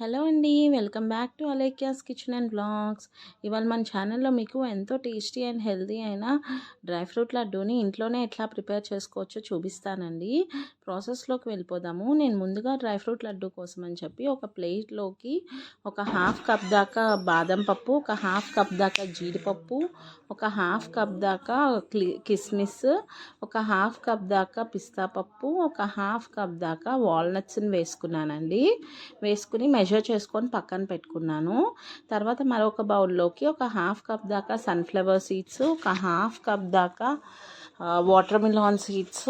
Hello అండి, welcome back to Alekhya's kitchen and blogs. ఇవాళ మన ఛానల్లో మీకు ఎంతో టేస్టీ అండ్ హెల్తీ అయిన డ్రై ఫ్రూట్ లడ్డూని ఇంట్లోనే ఎట్లా ప్రిపేర్ చేసుకోవచ్చో చూపిస్తానండి. ప్రాసెస్లోకి వెళ్ళిపోదాము. నేను ముందుగా డ్రై ఫ్రూట్ లడ్డూ కోసం అని చెప్పి ఒక ప్లేట్లోకి ఒక హాఫ్ కప్ దాకా బాదం పప్పు, ఒక హాఫ్ కప్ దాకా జీడిపప్పు, ఒక హాఫ్ కప్ దాకా కిస్మిస్, ఒక హాఫ్ కప్ దాకా పిస్తా పప్పు, ఒక హాఫ్ కప్ దాకా వాల్నట్స్ని వేసుకున్నానండి. వేసుకుని మెజర్ చేసుకొని పక్కన పెట్టుకున్నాను. తర్వాత మరొక బౌల్లోకి ఒక హాఫ్ కప్ దాకా సన్ఫ్లవర్ సీడ్స్, ఒక హాఫ్ కప్ దాకా వాటర్ మిలాన్ సీడ్స్,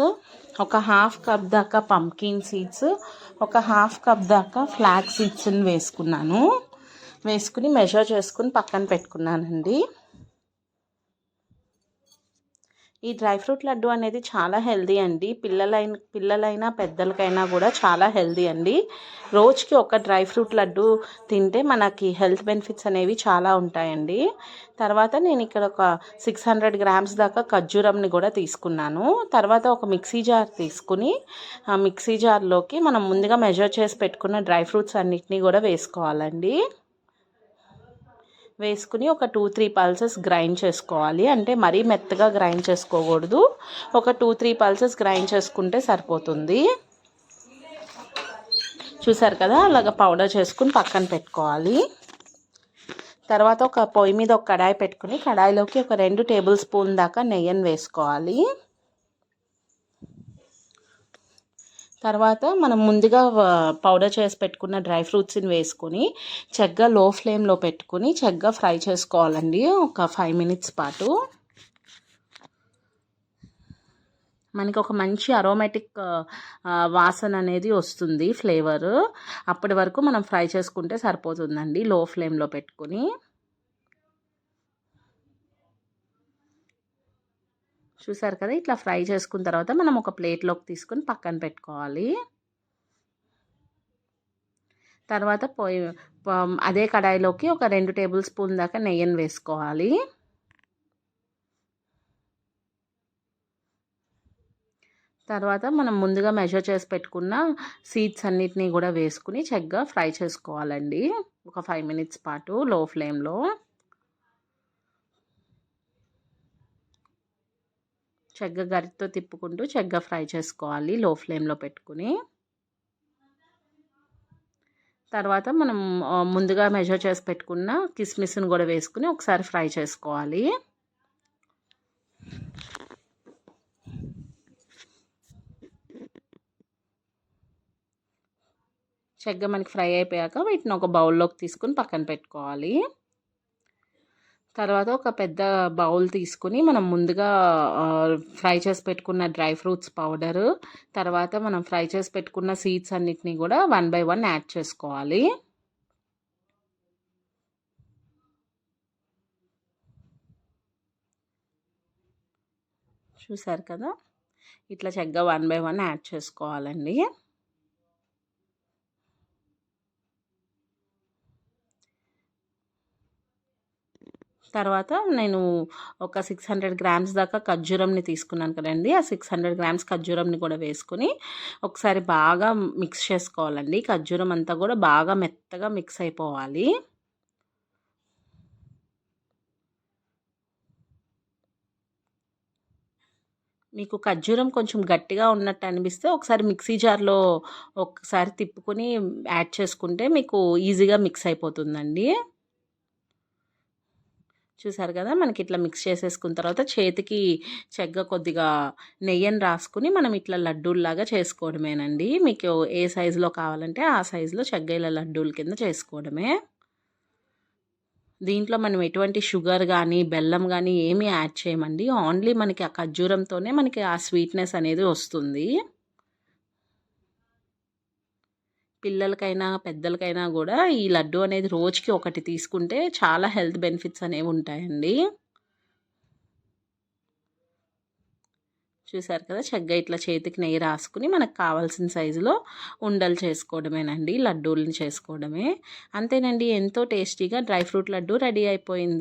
ఒక హాఫ్ కప్ దాకా పంకిన్ సీడ్స్, ఒక హాఫ్ కప్ దాకా ఫ్లాక్స్ సీడ్స్ని వేసుకుని మెజర్ చేసుకుని పక్కన పెట్టుకున్నానండి. ఈ డ్రై ఫ్రూట్ లడ్డు అనేది చాలా హెల్దీ అండి. పిల్లలైనా పెద్దలకైనా కూడా చాలా హెల్దీ అండి. రోజుకి ఒక డ్రై ఫ్రూట్ లడ్డు తింటే మనకి హెల్త్ బెనిఫిట్స్ అనేవి చాలా ఉంటాయండి. తర్వాత నేను ఇక్కడ ఒక 600 గ్రామ్స్ దాకా ఖర్జూరంని కూడా తీసుకున్నాను. తర్వాత ఒక మిక్సీ జార్ తీసుకుని ఆ మిక్సీ జార్లోకి మనం ముందుగా మెజర్ చేసి పెట్టుకున్న డ్రై ఫ్రూట్స్ అన్నిటినీ కూడా వేసుకోవాలండి. వేసుకుని ఒక 2-3 పల్సెస్ గ్రైండ్ చేసుకోవాలి. అంటే మరీ మెత్తగా గ్రైండ్ చేసుకోకూడదు. ఒక 2-3 పల్సెస్ గ్రైండ్ చేసుకుంటే సరిపోతుంది. చూసారు కదా, అలాగ పౌడర్ చేసుకుని పక్కన పెట్టుకోవాలి. తర్వాత ఒక పొయ్యి మీద ఒక కడాయి పెట్టుకుని కడాయిలోకి ఒక 2 టేబుల్ స్పూన్ దాకా నెయ్యిని వేసుకోవాలి. తర్వాత మనం ముందుగా పౌడర్ చేసి పెట్టుకున్న డ్రై ఫ్రూట్స్ని వేసుకొని చక్కగా లో ఫ్లేమ్లో పెట్టుకుని చక్కగా ఫ్రై చేసుకోవాలండి. ఒక 5 మినిట్స్ పాటు మనకి ఒక మంచి అరోమాటిక్ వాసన అనేది వస్తుంది, ఫ్లేవర్. అప్పటి వరకు మనం ఫ్రై చేసుకుంటే సరిపోతుందండి లో ఫ్లేమ్లో పెట్టుకుని. చూసారు కదా, ఇట్లా ఫ్రై చేసుకున్న తర్వాత మనం ఒక ప్లేట్లోకి తీసుకుని పక్కన పెట్టుకోవాలి. తర్వాత అదే కడాయిలోకి ఒక 2 టేబుల్ స్పూన్ దాకా నెయ్యిని వేసుకోవాలి. తర్వాత మనం ముందుగా మెజర్ చేసి పెట్టుకున్న సీడ్స్ అన్నిటినీ కూడా వేసుకుని చక్కగా ఫ్రై చేసుకోవాలండి ఒక 5 మినిట్స్ పాటు లో ఫ్లేమ్లో. చక్కగా గరిటతో తిప్పుకుంటూ చక్కగా ఫ్రై చేసుకోవాలి లో ఫ్లేమ్లో పెట్టుకుని. తర్వాత మనం ముందుగా మెజర్ చేసి పెట్టుకున్న కిస్మిస్ని కూడా వేసుకుని ఒకసారి ఫ్రై చేసుకోవాలి. చక్కగా మనకి ఫ్రై అయిపోయాక వీటిని ఒక బౌల్లోకి తీసుకుని పక్కన పెట్టుకోవాలి. తర్వాత ఒక పెద్ద బౌల్ తీసుకుని మనం ముందుగా ఫ్రై చేసి పెట్టుకున్న డ్రై ఫ్రూట్స్ పౌడరు, తర్వాత మనం ఫ్రై చేసి పెట్టుకున్న సీడ్స్ అన్నిటినీ కూడా 1 by 1 యాడ్ చేసుకోవాలి. చూసారు కదా, ఇట్లా చక్కగా 1 by 1 యాడ్ చేసుకోవాలండి. తర్వాత నేను ఒక 600 గ్రామ్స్ దాకా ఖర్జూరంని తీసుకున్నాను కదండి. ఆ 600 గ్రామ్స్ ఖర్జూరంని కూడా వేసుకొని ఒకసారి బాగా మిక్స్ చేసుకోవాలండి. ఖర్జూరం అంతా కూడా బాగా మెత్తగా మిక్స్ అయిపోవాలి. మీకు ఖర్జూరం కొంచెం గట్టిగా ఉన్నట్టు అనిపిస్తే ఒకసారి మిక్సీ జార్లో ఒకసారి తిప్పుకొని యాడ్ చేసుకుంటే మీకు ఈజీగా మిక్స్ అయిపోతుందండి. చూసారు కదా, మనకి ఇట్లా మిక్స్ చేసేసుకున్న తర్వాత చేతికి చక్కగా కొద్దిగా నెయ్యిని రాసుకుని మనం ఇట్లా లడ్డూల్లాగా చేసుకోవడమేనండి. మీకు ఏ సైజులో కావాలంటే ఆ సైజులో చక్కగా ఇలా లడ్డూల కింద చేసుకోవడమే. దీంట్లో మనం ఎటువంటి షుగర్ కానీ బెల్లం కానీ ఏమీ యాడ్ చేయమండి. ఓన్లీ మనకి ఆ ఖర్జూరంతోనే మనకి ఆ స్వీట్నెస్ అనేది వస్తుంది. పిల్లలకైనా పెద్దలకైనా కూడా ఈ లడ్డు అనేది రోజుకి ఒకటి తీసుకుంటే చాలా హెల్త్ బెనిఫిట్స్ అనేవి ఉంటాయండి. చూసారు కదా, చక్కగా ఇట్లా చేతికి నెయ్యి రాసుకుని మనకు కావాల్సిన సైజులో ఉండలు చేసుకోవడమేనండి, లడ్డూలను చేసుకోవడమే. అంతేనండి, ఎంతో టేస్టీగా డ్రై ఫ్రూట్ లడ్డు రెడీ అయిపోయింది.